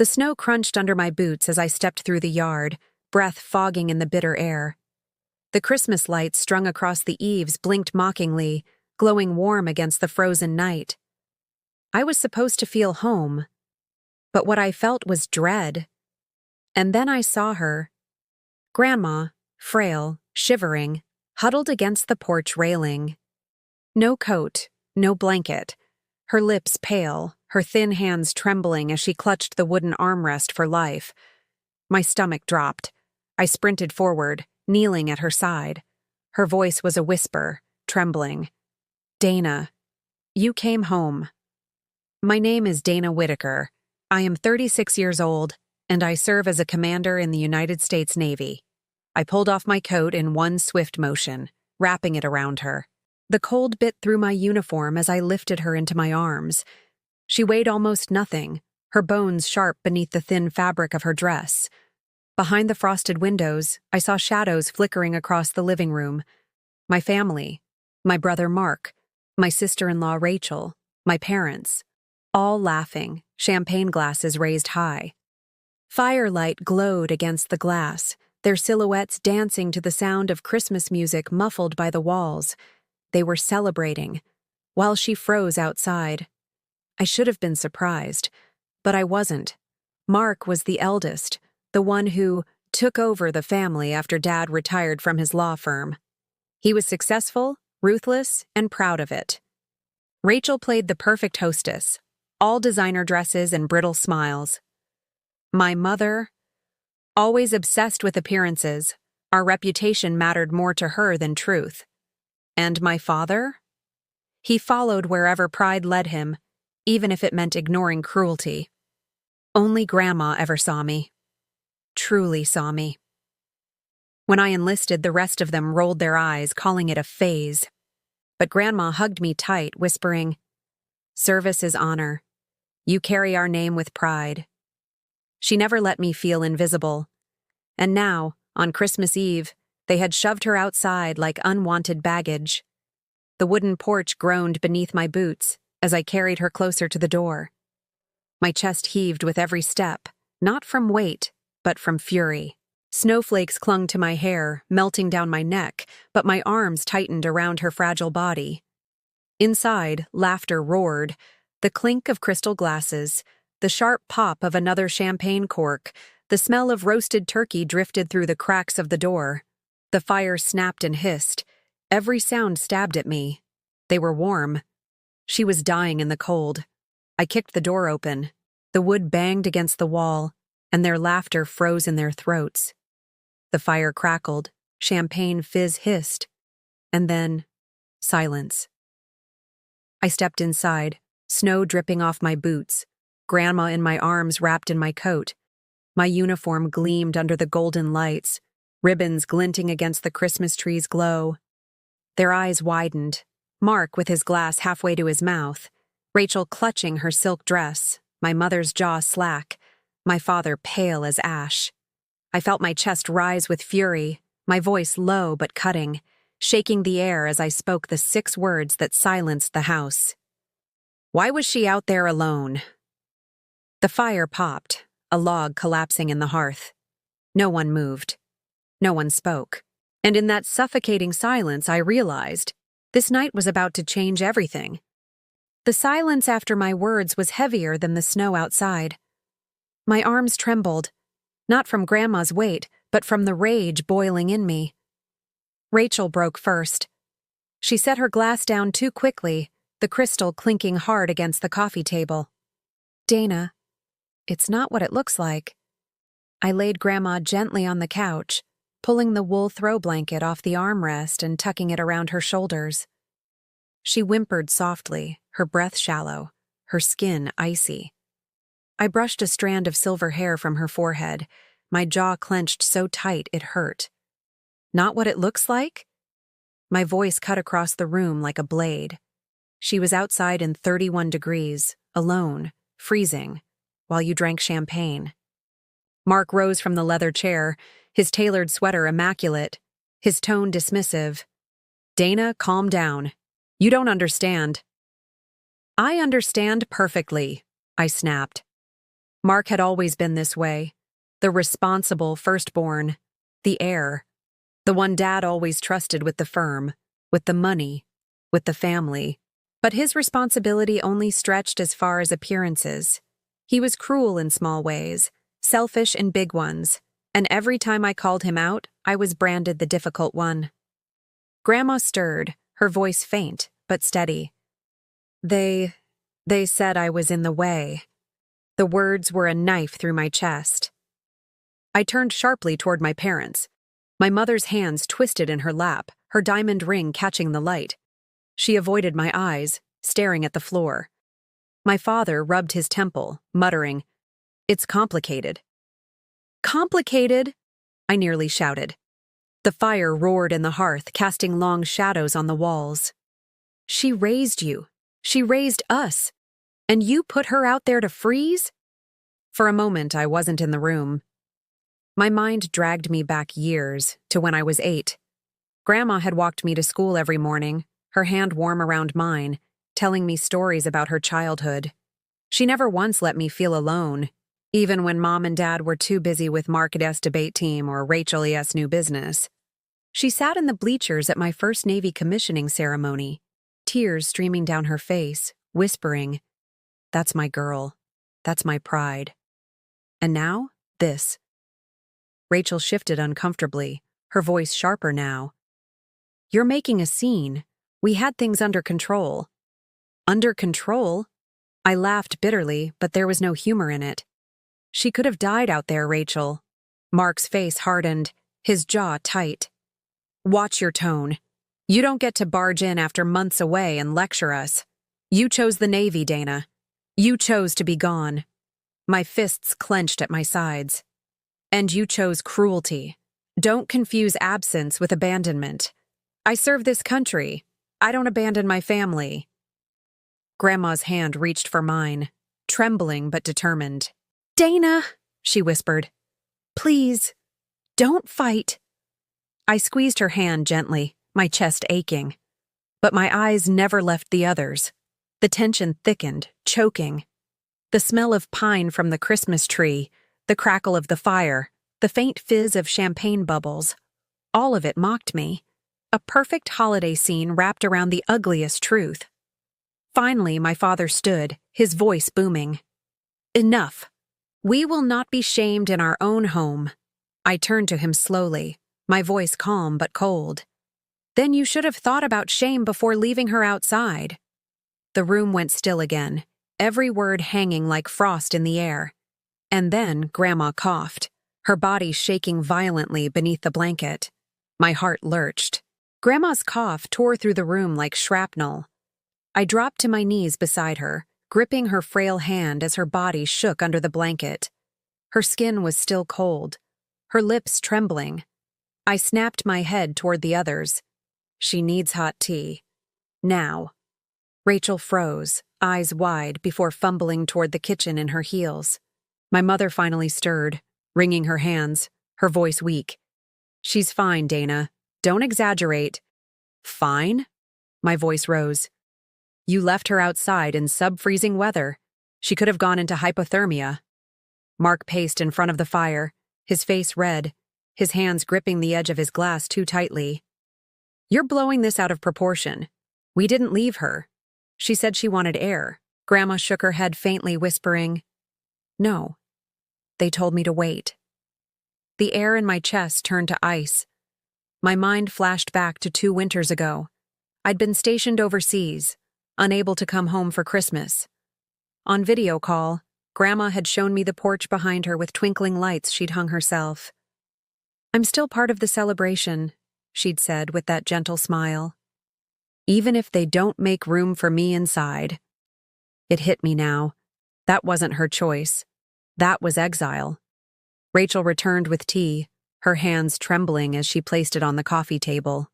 The snow crunched under my boots as I stepped through the yard, breath fogging in the bitter air. The Christmas lights strung across the eaves blinked mockingly, glowing warm against the frozen night. I was supposed to feel home, but what I felt was dread. And then I saw her. Grandma, frail, shivering, huddled against the porch railing. No coat, no blanket. Her lips pale, her thin hands trembling as she clutched the wooden armrest for life. My stomach dropped. I sprinted forward, kneeling at her side. Her voice was a whisper, trembling. "Dana, you came home." "My name is Dana Whitaker. I am 36 years old, and I serve as a commander in the United States Navy." I pulled off my coat in one swift motion, wrapping it around her. The cold bit through my uniform as I lifted her into my arms. She weighed almost nothing, her bones sharp beneath the thin fabric of her dress. Behind the frosted windows, I saw shadows flickering across the living room. My family, my brother Mark, my sister-in-law Rachel, my parents, all laughing, champagne glasses raised high. Firelight glowed against the glass, their silhouettes dancing to the sound of Christmas music muffled by the walls. They were celebrating, while she froze outside. I should have been surprised, but I wasn't. Mark was the eldest, the one who took over the family after Dad retired from his law firm. He was successful, ruthless, and proud of it. Rachel played the perfect hostess, all designer dresses and brittle smiles. My mother, always obsessed with appearances, our reputation mattered more to her than truth. And my father? He followed wherever pride led him, even if it meant ignoring cruelty. Only Grandma ever saw me. Truly saw me. When I enlisted, the rest of them rolled their eyes, calling it a phase. But Grandma hugged me tight, whispering, "Service is honor. You carry our name with pride." She never let me feel invisible. And now, on Christmas Eve, they had shoved her outside like unwanted baggage. The wooden porch groaned beneath my boots as I carried her closer to the door. My chest heaved with every step, not from weight, but from fury. Snowflakes clung to my hair, melting down my neck, but my arms tightened around her fragile body. Inside, laughter roared, the clink of crystal glasses, the sharp pop of another champagne cork, the smell of roasted turkey drifted through the cracks of the door. The fire snapped and hissed. Every sound stabbed at me. They were warm. She was dying in the cold. I kicked the door open. The wood banged against the wall, and their laughter froze in their throats. The fire crackled, champagne fizz hissed, and then silence. I stepped inside, snow dripping off my boots, Grandma in my arms wrapped in my coat. My uniform gleamed under the golden lights, ribbons glinting against the Christmas tree's glow. Their eyes widened, Mark with his glass halfway to his mouth, Rachel clutching her silk dress, my mother's jaw slack, my father pale as ash. I felt my chest rise with fury, my voice low but cutting, shaking the air as I spoke the 6 words that silenced the house. Why was she out there alone? The fire popped, a log collapsing in the hearth. No one moved. No one spoke. And in that suffocating silence, I realized this night was about to change everything. The silence after my words was heavier than the snow outside. My arms trembled, not from Grandma's weight, but from the rage boiling in me. Rachel broke first. She set her glass down too quickly, the crystal clinking hard against the coffee table. "Dana, it's not what it looks like." I laid Grandma gently on the couch, pulling the wool throw blanket off the armrest and tucking it around her shoulders. She whimpered softly, her breath shallow, her skin icy. I brushed a strand of silver hair from her forehead, my jaw clenched so tight it hurt. "Not what it looks like?" My voice cut across the room like a blade. She was outside in 31 degrees, alone, freezing, while you drank champagne. Mark rose from the leather chair, his tailored sweater immaculate, his tone dismissive. "Dana, calm down. You don't understand." "I understand perfectly," I snapped. Mark had always been this way. The responsible firstborn. The heir. The one Dad always trusted with the firm, with the money, with the family. But his responsibility only stretched as far as appearances. He was cruel in small ways, selfish in big ones, and every time I called him out, I was branded the difficult one. Grandma stirred, her voice faint, but steady. They said I was in the way. The words were a knife through my chest. I turned sharply toward my parents. My mother's hands twisted in her lap, her diamond ring catching the light. She avoided my eyes, staring at the floor. My father rubbed his temple, muttering, "It's complicated." "Complicated?" I nearly shouted. The fire roared in the hearth, casting long shadows on the walls. "She raised you. She raised us. And you put her out there to freeze?" For a moment, I wasn't in the room. My mind dragged me back years, to when I was 8. Grandma had walked me to school every morning, her hand warm around mine, telling me stories about her childhood. She never once let me feel alone, even when Mom and Dad were too busy with Mark S. debate team or Rachel E.'s new business. She sat in the bleachers at my first Navy commissioning ceremony, tears streaming down her face, whispering, "That's my girl. That's my pride." And now, this. Rachel shifted uncomfortably, her voice sharper now. "You're making a scene. We had things under control." "Under control?" I laughed bitterly, but there was no humor in it. "She could have died out there, Rachel." Mark's face hardened, his jaw tight. "Watch your tone. You don't get to barge in after months away and lecture us. You chose the Navy, Dana. You chose to be gone." My fists clenched at my sides. "And you chose cruelty. Don't confuse absence with abandonment. I serve this country. I don't abandon my family." Grandma's hand reached for mine, trembling but determined. "Dana," she whispered. "Please, don't fight." I squeezed her hand gently, my chest aching. But my eyes never left the others. The tension thickened, choking. The smell of pine from the Christmas tree, the crackle of the fire, the faint fizz of champagne bubbles, all of it mocked me. A perfect holiday scene wrapped around the ugliest truth. Finally, my father stood, his voice booming. "Enough. We will not be shamed in our own home." I turned to him slowly, my voice calm but cold. "Then you should have thought about shame before leaving her outside." The room went still again, every word hanging like frost in the air. And then Grandma coughed, her body shaking violently beneath the blanket. My heart lurched. Grandma's cough tore through the room like shrapnel. I dropped to my knees beside her, gripping her frail hand as her body shook under the blanket. Her skin was still cold, her lips trembling. I snapped my head toward the others. "She needs hot tea. Now." Rachel froze, eyes wide, before fumbling toward the kitchen in her heels. My mother finally stirred, wringing her hands, her voice weak. "She's fine, Dana. Don't exaggerate." "Fine?" My voice rose. "You left her outside in sub-freezing weather. She could have gone into hypothermia." Mark paced in front of the fire, his face red, his hands gripping the edge of his glass too tightly. "You're blowing this out of proportion. We didn't leave her. She said she wanted air." Grandma shook her head faintly, whispering, "No. They told me to wait." The air in my chest turned to ice. My mind flashed back to 2 winters ago. I'd been stationed overseas, unable to come home for Christmas. On video call, Grandma had shown me the porch behind her with twinkling lights she'd hung herself. "I'm still part of the celebration," she'd said with that gentle smile. "Even if they don't make room for me inside." It hit me now. That wasn't her choice. That was exile. Rachel returned with tea, her hands trembling as she placed it on the coffee table.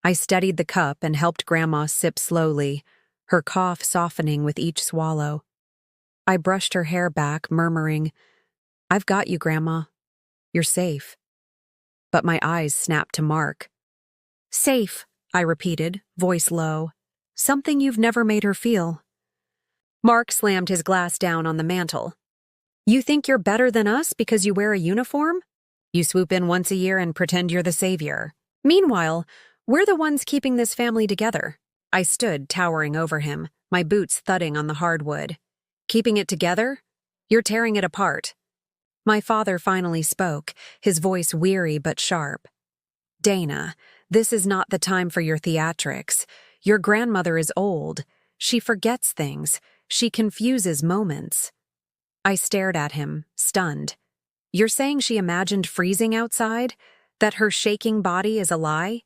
I steadied the cup and helped Grandma sip slowly, her cough softening with each swallow. I brushed her hair back, murmuring, "I've got you, Grandma. You're safe." But my eyes snapped to Mark. "Safe," I repeated, voice low. "Something you've never made her feel." Mark slammed his glass down on the mantel. You think you're better than us because you wear a uniform? You swoop in once a year and pretend you're the savior. Meanwhile, we're the ones keeping this family together. I stood towering over him, my boots thudding on the hardwood. Keeping it together? You're tearing it apart. My father finally spoke, his voice weary but sharp. Dana, this is not the time for your theatrics. Your grandmother is old. She forgets things. She confuses moments. I stared at him, stunned. You're saying she imagined freezing outside? That her shaking body is a lie?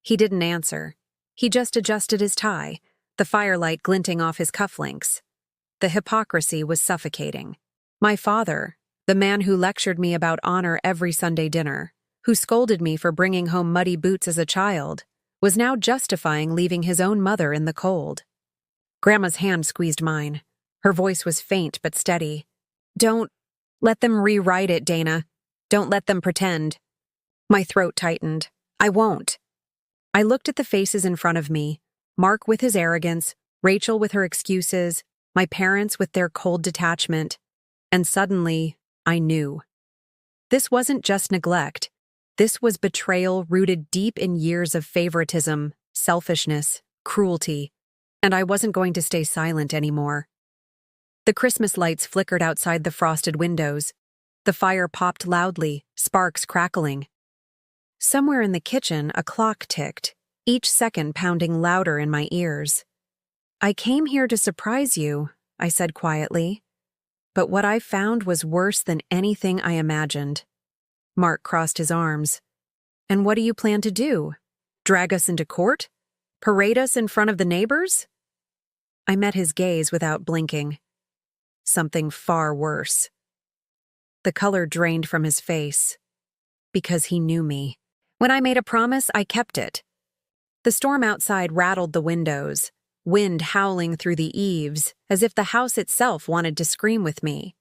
He didn't answer. He just adjusted his tie, the firelight glinting off his cufflinks. The hypocrisy was suffocating. My father, the man who lectured me about honor every Sunday dinner, who scolded me for bringing home muddy boots as a child, was now justifying leaving his own mother in the cold. Grandma's hand squeezed mine. Her voice was faint but steady. Don't let them rewrite it, Dana. Don't let them pretend. My throat tightened. I won't. I looked at the faces in front of me, Mark with his arrogance, Rachel with her excuses, my parents with their cold detachment, and suddenly, I knew. This wasn't just neglect. This was betrayal rooted deep in years of favoritism, selfishness, cruelty, and I wasn't going to stay silent anymore. The Christmas lights flickered outside the frosted windows. The fire popped loudly, sparks crackling. Somewhere in the kitchen, a clock ticked, each second pounding louder in my ears. I came here to surprise you, I said quietly. But what I found was worse than anything I imagined. Mark crossed his arms. And what do you plan to do? Drag us into court? Parade us in front of the neighbors? I met his gaze without blinking. Something far worse. The color drained from his face. Because he knew me. When I made a promise, I kept it. The storm outside rattled the windows, wind howling through the eaves, as if the house itself wanted to scream with me.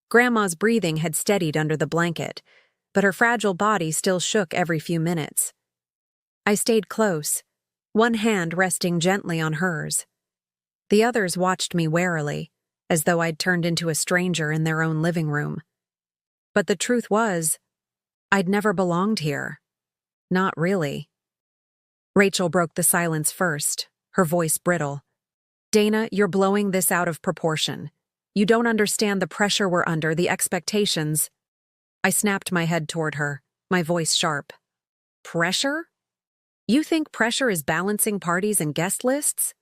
Grandma's breathing had steadied under the blanket, but her fragile body still shook every few minutes. I stayed close, one hand resting gently on hers. The others watched me warily, as though I'd turned into a stranger in their own living room. But the truth was, I'd never belonged here. Not really. Rachel broke the silence first, her voice brittle. Dana, you're blowing this out of proportion. You don't understand the pressure we're under, the expectations. I snapped my head toward her, my voice sharp. Pressure? You think pressure is balancing parties and guest lists?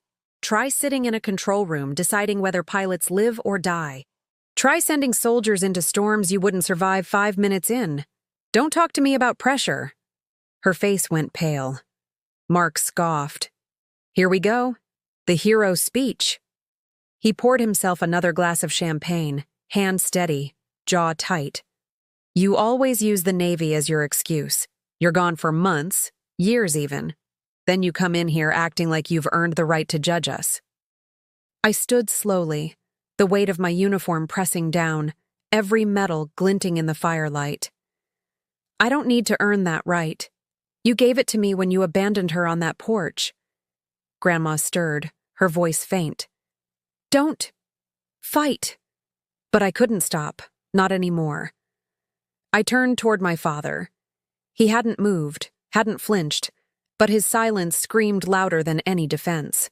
Try sitting in a control room deciding whether pilots live or die. Try sending soldiers into storms you wouldn't survive 5 minutes in. Don't talk to me about pressure. Her face went pale. Mark scoffed. Here we go. The hero speech. He poured himself another glass of champagne, hand steady, jaw tight. You always use the Navy as your excuse. You're gone for months, years even. Then you come in here acting like you've earned the right to judge us. I stood slowly, the weight of my uniform pressing down, every metal glinting in the firelight. I don't need to earn that right. You gave it to me when you abandoned her on that porch. Grandma stirred, her voice faint. Don't fight. But I couldn't stop, not anymore. I turned toward my father. He hadn't moved, hadn't flinched, but his silence screamed louder than any defense.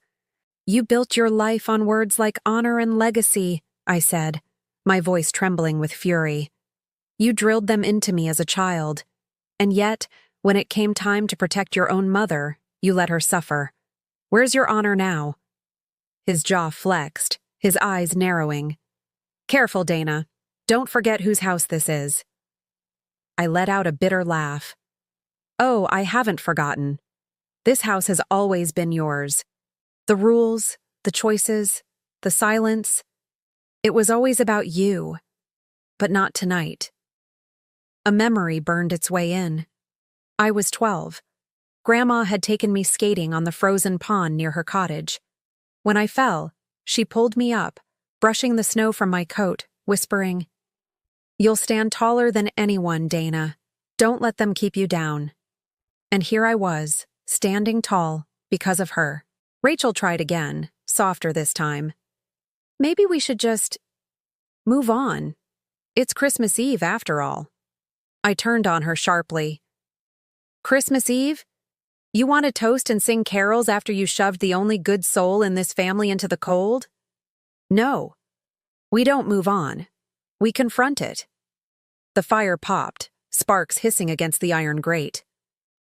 You built your life on words like honor and legacy, I said, my voice trembling with fury. You drilled them into me as a child, and yet, when it came time to protect your own mother, you let her suffer. Where's your honor now? His jaw flexed, his eyes narrowing. Careful, Dana. Don't forget whose house this is. I let out a bitter laugh. Oh, I haven't forgotten. This house has always been yours. The rules, the choices, the silence. It was always about you. But not tonight. A memory burned its way in. I was 12. Grandma had taken me skating on the frozen pond near her cottage. When I fell, she pulled me up, brushing the snow from my coat, whispering, You'll stand taller than anyone, Dana. Don't let them keep you down. And here I was, standing tall, because of her. Rachel tried again, softer this time. Maybe we should just... Move on. It's Christmas Eve, after all. I turned on her sharply. Christmas Eve? You want to toast and sing carols after you shoved the only good soul in this family into the cold? No. We don't move on. We confront it. The fire popped, sparks hissing against the iron grate.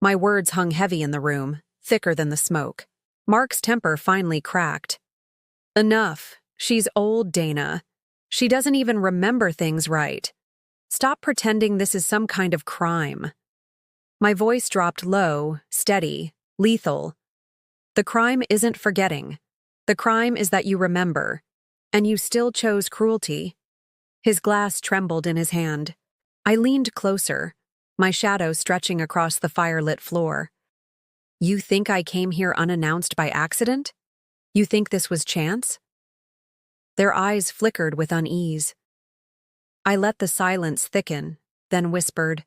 My words hung heavy in the room, thicker than the smoke. Mark's temper finally cracked. Enough. She's old, Dana. She doesn't even remember things right. Stop pretending this is some kind of crime. My voice dropped low, steady, lethal. The crime isn't forgetting. The crime is that you remember, and you still chose cruelty. His glass trembled in his hand. I leaned closer, my shadow stretching across the firelit floor. You think I came here unannounced by accident? You think this was chance? Their eyes flickered with unease. I let the silence thicken, then whispered,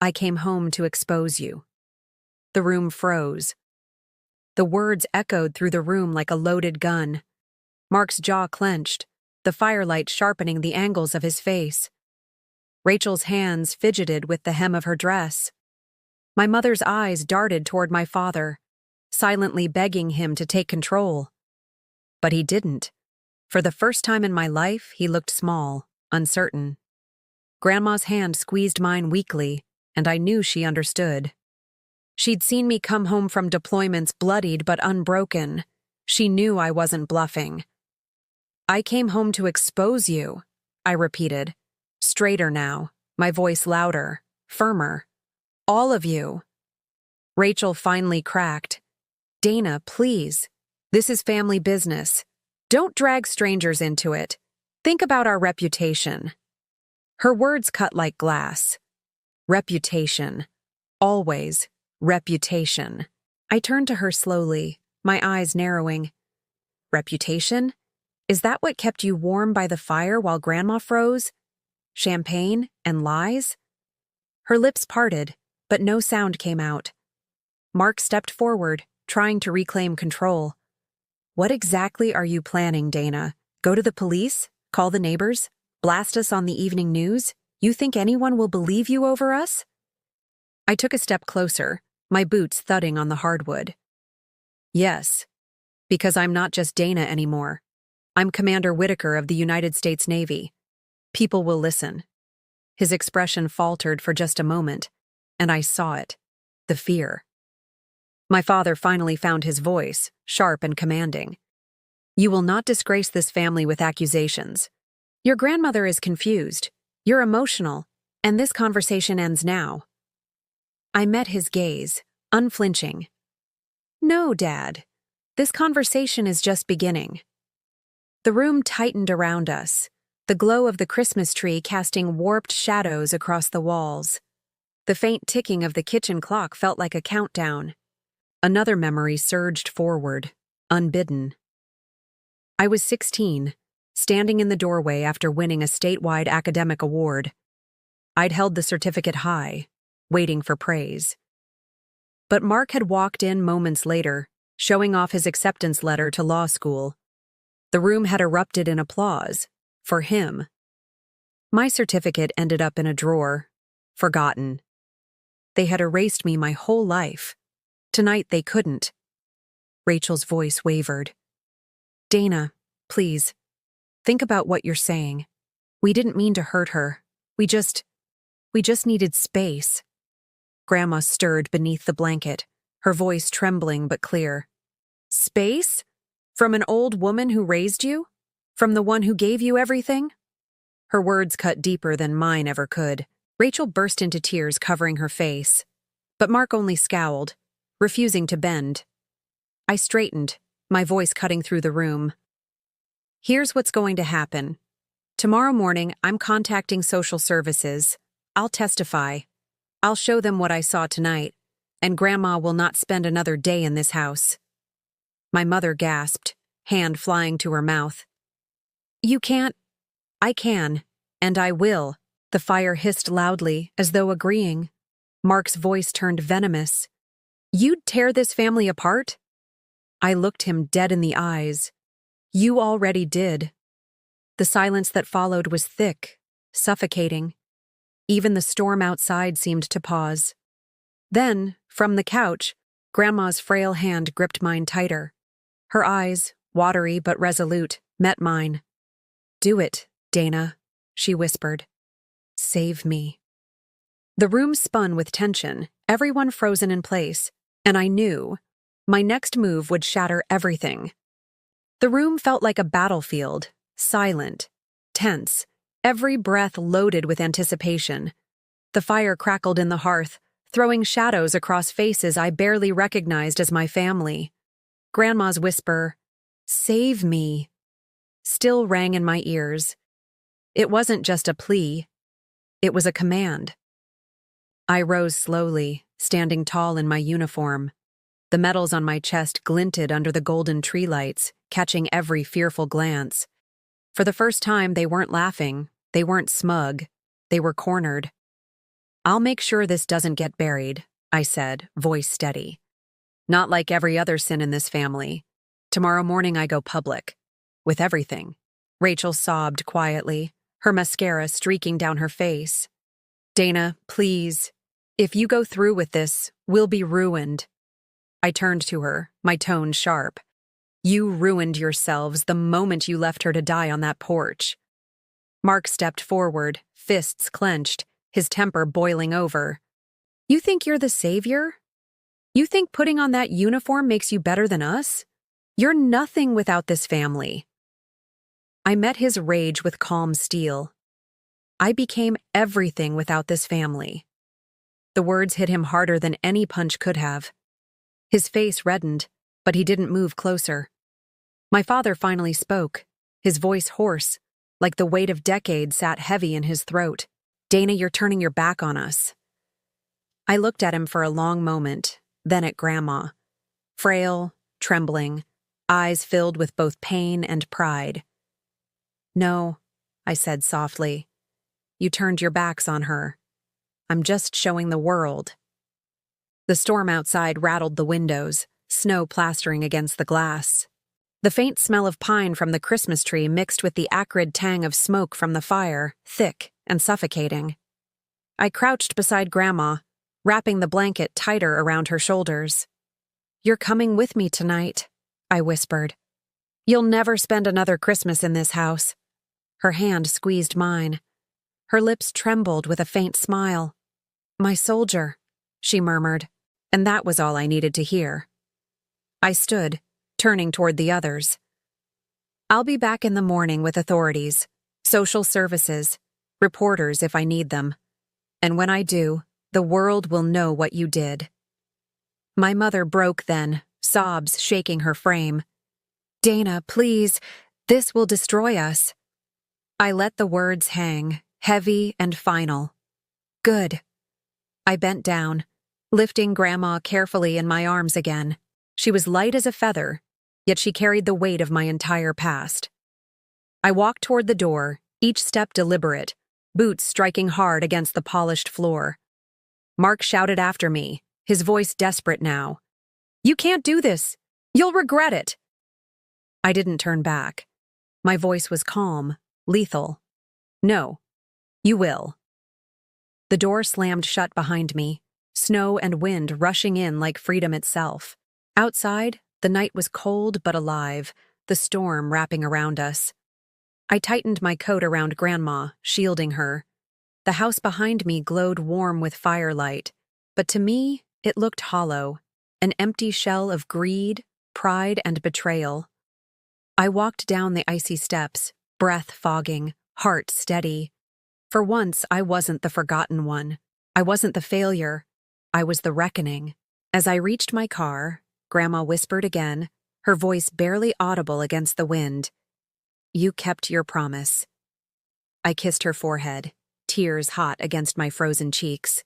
I came home to expose you. The room froze. The words echoed through the room like a loaded gun. Mark's jaw clenched, the firelight sharpening the angles of his face. Rachel's hands fidgeted with the hem of her dress. My mother's eyes darted toward my father, silently begging him to take control. But he didn't. For the first time in my life, he looked small, uncertain. Grandma's hand squeezed mine weakly, and I knew she understood. She'd seen me come home from deployments bloodied but unbroken. She knew I wasn't bluffing. I came home to expose you, I repeated, straighter now, my voice louder, firmer. All of you. Rachel finally cracked. Dana, please. This is family business. Don't drag strangers into it. Think about our reputation. Her words cut like glass. Reputation. Always. Reputation. I turned to her slowly, my eyes narrowing. Reputation? Is that what kept you warm by the fire while Grandma froze? Champagne and lies? Her lips parted, but no sound came out. Mark stepped forward, trying to reclaim control. What exactly are you planning, Dana? Go to the police? Call the neighbors? Blast us on the evening news? You think anyone will believe you over us? I took a step closer, my boots thudding on the hardwood. Yes, because I'm not just Dana anymore. I'm Commander Whitaker of the United States Navy. People will listen. His expression faltered for just a moment, and I saw it. The fear. My father finally found his voice, sharp and commanding. You will not disgrace this family with accusations. Your grandmother is confused. You're emotional, and this conversation ends now. I met his gaze, unflinching. No, Dad. This conversation is just beginning. The room tightened around us, the glow of the Christmas tree casting warped shadows across the walls. The faint ticking of the kitchen clock felt like a countdown. Another memory surged forward, unbidden. I was 16, standing in the doorway after winning a statewide academic award. I'd held the certificate high, waiting for praise. But Mark had walked in moments later, showing off his acceptance letter to law school. The room had erupted in applause, for him. My certificate ended up in a drawer, forgotten. They had erased me my whole life. Tonight they couldn't. Rachel's voice wavered. Dana, please, think about what you're saying. We didn't mean to hurt her. We just needed space. Grandma stirred beneath the blanket, her voice trembling but clear. Space? From an old woman who raised you? From the one who gave you everything? Her words cut deeper than mine ever could. Rachel burst into tears covering her face. But Mark only scowled, refusing to bend. I straightened, my voice cutting through the room. Here's what's going to happen. Tomorrow morning, I'm contacting social services. I'll testify. I'll show them what I saw tonight, and Grandma will not spend another day in this house. My mother gasped, hand flying to her mouth. You can't. I can, and I will. The fire hissed loudly, as though agreeing. Mark's voice turned venomous. You'd tear this family apart? I looked him dead in the eyes. You already did. The silence that followed was thick, suffocating. Even the storm outside seemed to pause. Then, from the couch, Grandma's frail hand gripped mine tighter. Her eyes, watery but resolute, met mine. "Do it, Dana," she whispered. "Save me." The room spun with tension, everyone frozen in place, and I knew my next move would shatter everything. The room felt like a battlefield, silent, tense, every breath loaded with anticipation. The fire crackled in the hearth, throwing shadows across faces I barely recognized as my family. Grandma's whisper, "Save me," still rang in my ears. It wasn't just a plea. It was a command. I rose slowly, standing tall in my uniform. The medals on my chest glinted under the golden tree lights, catching every fearful glance. For the first time, they weren't laughing. They weren't smug. They were cornered. "I'll make sure this doesn't get buried," I said, voice steady. "Not like every other sin in this family. Tomorrow morning I go public. With everything." Rachel sobbed quietly, her mascara streaking down her face. "Dana, please. If you go through with this, we'll be ruined." I turned to her, my tone sharp. "You ruined yourselves the moment you left her to die on that porch." Mark stepped forward, fists clenched, his temper boiling over. "You think you're the savior? You think putting on that uniform makes you better than us? You're nothing without this family." I met his rage with calm steel. I became everything without this family. The words hit him harder than any punch could have. His face reddened, but he didn't move closer. My father finally spoke, his voice hoarse, like the weight of decades sat heavy in his throat. "Dana, you're turning your back on us." I looked at him for a long moment, then at Grandma. Frail, trembling, eyes filled with both pain and pride. "No," I said softly. "You turned your backs on her. I'm just showing the world." The storm outside rattled the windows, snow plastering against the glass. The faint smell of pine from the Christmas tree mixed with the acrid tang of smoke from the fire, thick and suffocating. I crouched beside Grandma, wrapping the blanket tighter around her shoulders. "You're coming with me tonight," I whispered. "You'll never spend another Christmas in this house." Her hand squeezed mine. Her lips trembled with a faint smile. "My soldier," she murmured, and that was all I needed to hear. I stood, turning toward the others. "I'll be back in the morning with authorities, social services, reporters if I need them. And when I do, the world will know what you did." My mother broke then, sobs shaking her frame. "Dana, please, this will destroy us." I let the words hang, heavy and final. "Good." I bent down, lifting Grandma carefully in my arms again. She was light as a feather, yet she carried the weight of my entire past. I walked toward the door, each step deliberate, boots striking hard against the polished floor. Mark shouted after me, his voice desperate now. "You can't do this! You'll regret it!" I didn't turn back. My voice was calm, lethal. "No, you will." The door slammed shut behind me, snow and wind rushing in like freedom itself. Outside, the night was cold but alive, the storm wrapping around us. I tightened my coat around Grandma, shielding her. The house behind me glowed warm with firelight, but to me, it looked hollow, an empty shell of greed, pride, and betrayal. I walked down the icy steps, breath fogging, heart steady. For once, I wasn't the forgotten one. I wasn't the failure. I was the reckoning. As I reached my car, Grandma whispered again, her voice barely audible against the wind. "You kept your promise." I kissed her forehead, tears hot against my frozen cheeks.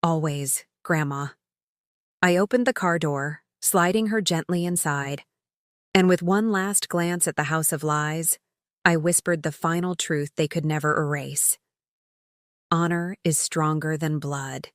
"Always, Grandma." I opened the car door, sliding her gently inside. And with one last glance at the house of lies, I whispered the final truth they could never erase. Honor is stronger than blood.